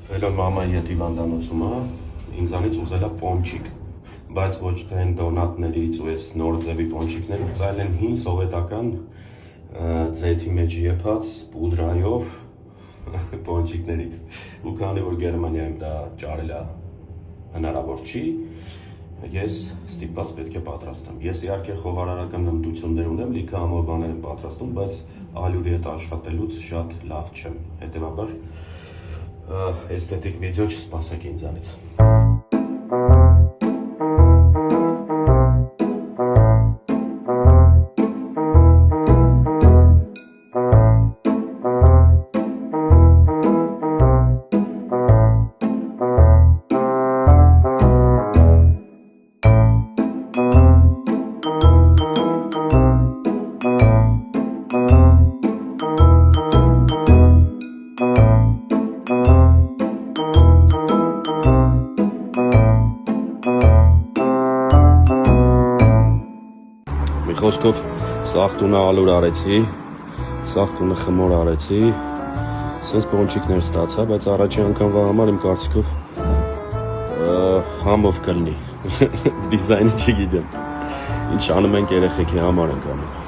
Վելոն մամայի հետ հիվանդանոցում է, ինձանից ուզել է պոնչիկ, բայց ոչ թե այն դոնատներից ու այս նոր ձևի պոնչիկներից, այլ են հին սովետական ձեթի մեջ եփած պուդրայով պոնչիկներից, ու քանի որ Գերմանիայում դա ճարելը հնարավոր չի, ես ստիպված պետք է պատրաստեմ։ Ես իհարկե խոհարարական հմտություններ ունեմ, լիքը ամոր բաներ եմ պատրաստում, բայց ալյուրի հետ աշխատելուց շատ լավ չեմ, հետևաբար էսթետիկ վիդեո չսպասեք ինձանից։ Խոսքով սաղ տունը ալուր արեցի, սաղ տունը խմոր արեցի, սենց պոնչիկներ ստացա, բայց առաջի անգամվա համար իմ կարծիքով համով կլնի, դիզայնը չգիտեմ, ինչ անում ենք երեխեքի համար ենք անում։